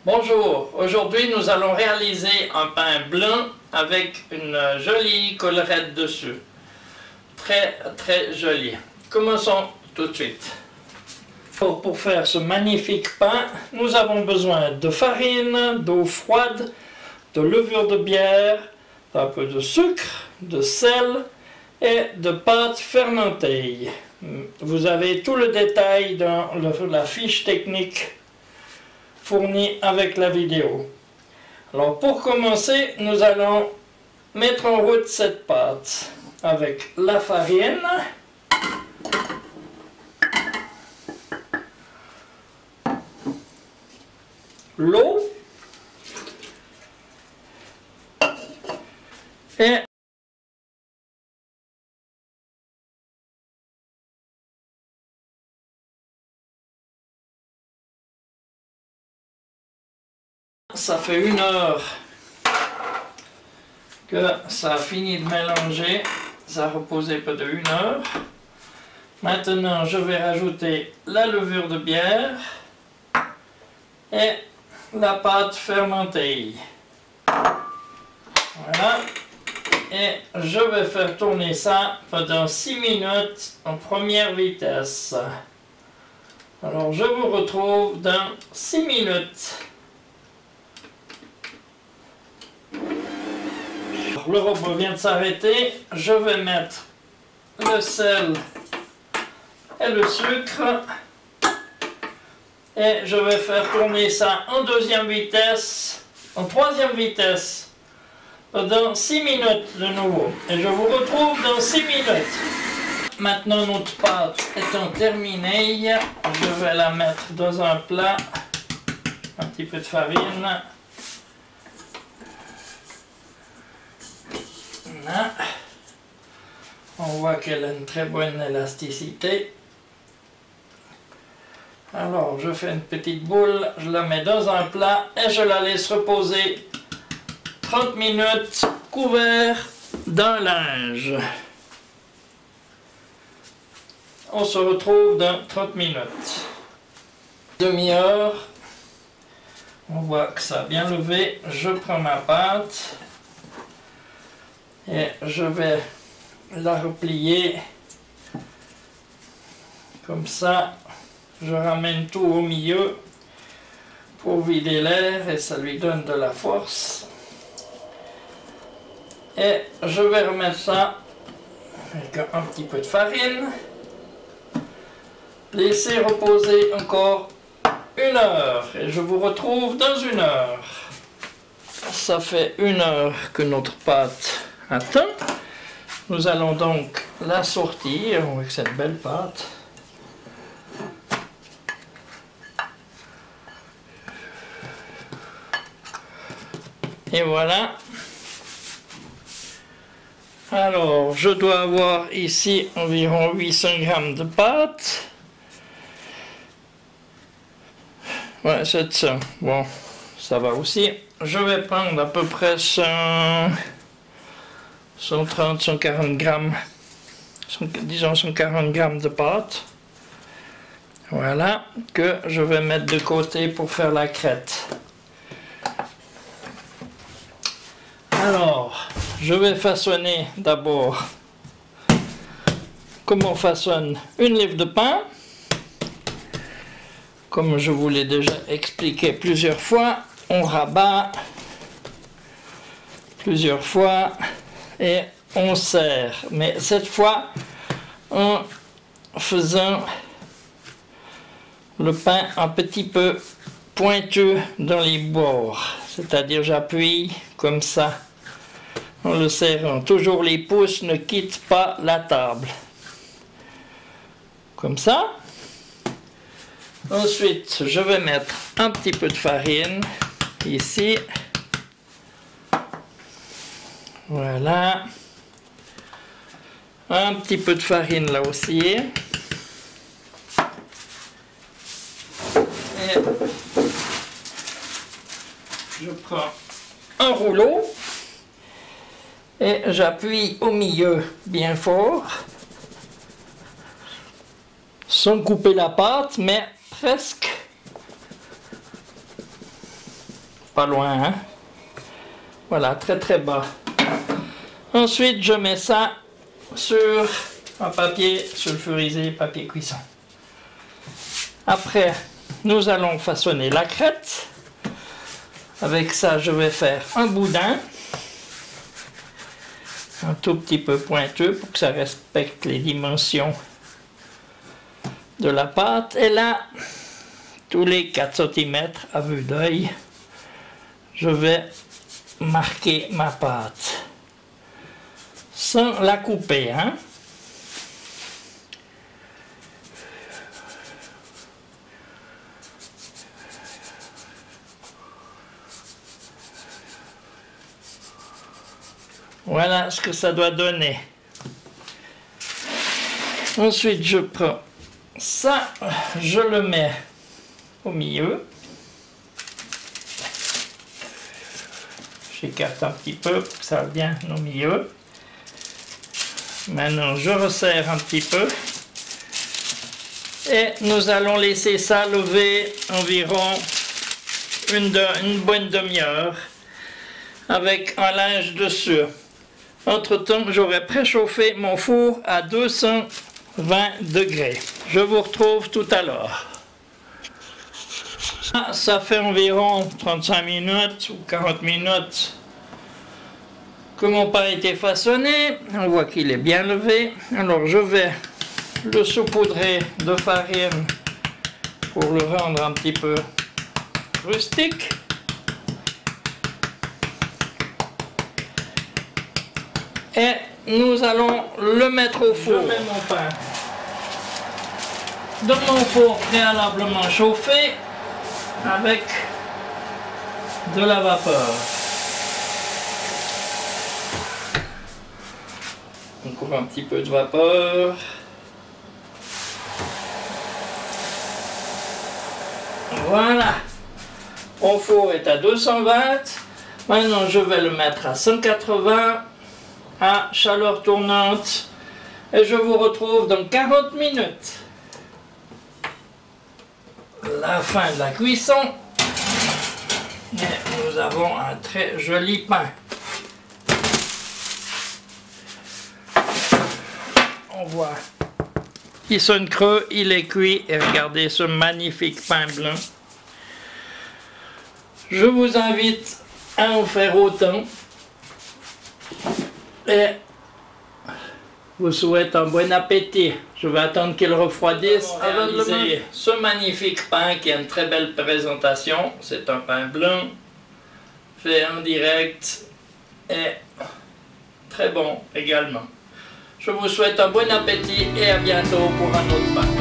Bonjour, aujourd'hui nous allons réaliser un pain blanc avec une jolie collerette dessus. Très joli. Commençons tout de suite. Pour faire ce magnifique pain, nous avons besoin de farine, d'eau froide, de levure de bière, d'un peu de sucre, de sel et de pâte fermentée. Vous avez tout le détail dans la fiche technique fournie avec la vidéo. Alors pour commencer, nous allons mettre en route cette pâte avec la farine, l'eau et ça fait 1 heure que ça a fini de mélanger, ça a reposé peu de 1 heure. Maintenant je vais rajouter la levure de bière et la pâte fermentée. Voilà. Et je vais faire tourner ça pendant 6 minutes en première vitesse. Alors je vous retrouve dans 6 minutes. Le robot vient de s'arrêter. Je vais mettre le sel et le sucre. Et je vais faire tourner ça en 2e vitesse, en 3e vitesse, pendant 6 minutes de nouveau. Et je vous retrouve dans 6 minutes. Maintenant notre pâte étant terminée, je vais la mettre dans un plat. Un petit peu de farine. Là. On voit qu'elle a une très bonne élasticité. Alors je fais une petite boule, je la mets dans un plat et je la laisse reposer 30 minutes couvert d'un linge. On se retrouve dans 30 minutes. Demi-heure, on voit que ça a bien levé. Je prends ma pâte et je vais la replier comme ça. Je ramène tout au milieu pour vider l'air et ça lui donne de la force. Et je vais remettre ça avec un petit peu de farine. Laisser reposer encore 1 heure et je vous retrouve dans 1 heure. Ça fait 1 heure que notre pâte attend. Nous allons donc la sortir avec cette belle pâte. Et voilà. Alors, je dois avoir ici environ 800 g de pâte. Ouais, 700. Bon, ça va aussi. Je vais prendre à peu près 130, 140 grammes. Disons 140 g de pâte. Voilà, que je vais mettre de côté pour faire la crête. Alors, je vais façonner d'abord, comme on façonne une livre de pain, comme je vous l'ai déjà expliqué plusieurs fois, on rabat plusieurs fois et on serre, mais cette fois en faisant le pain un petit peu pointeux dans les bords, c'est-à-dire j'appuie comme ça en le serrant. Toujours les pouces ne quittent pas la table. Comme ça. Ensuite, je vais mettre un petit peu de farine ici. Voilà. Un petit peu de farine là aussi. Et je prends un rouleau. Et j'appuie au milieu bien fort, sans couper la pâte, mais presque. pas loin, hein? Voilà, très très bas. Ensuite, je mets ça sur un papier sulfurisé, papier cuisson. Après, nous allons façonner la crête. Avec ça, je vais faire un boudin. Un tout petit peu pointeux pour que ça respecte les dimensions de la pâte. Et là, tous les 4 cm à vue d'œil, je vais marquer ma pâte. Sans la couper, hein. Voilà ce que ça doit donner. Ensuite, je prends ça, je le mets au milieu. J'écarte un petit peu pour que ça vienne au milieu. Maintenant, je resserre un petit peu. Et nous allons laisser ça lever environ une bonne demi-heure avec un linge dessus. Entre-temps, j'aurai préchauffé mon four à 220 degrés. Je vous retrouve tout à l'heure. Ça fait environ 35 minutes ou 40 minutes que mon pain a été façonné. On voit qu'il est bien levé. Alors je vais le saupoudrer de farine pour le rendre un petit peu rustique. Et nous allons le mettre au four. Je mets mon pain dans mon four préalablement chauffé avec de la vapeur. Encore un petit peu de vapeur. Voilà. Mon four est à 220. Maintenant, je vais le mettre à 180 à chaleur tournante. Et je vous retrouve dans 40 minutes. La fin de la cuisson. Et nous avons un très joli pain. On voit. Il sonne creux, il est cuit. Et regardez ce magnifique pain blanc. Je vous invite à en faire autant. Et vous souhaite un bon appétit. Je vais attendre qu'il refroidisse avant de réaliser ce magnifique pain qui a une très belle présentation. C'est un pain blanc, fait en direct et très bon également. Je vous souhaite un bon appétit et à bientôt pour un autre pain.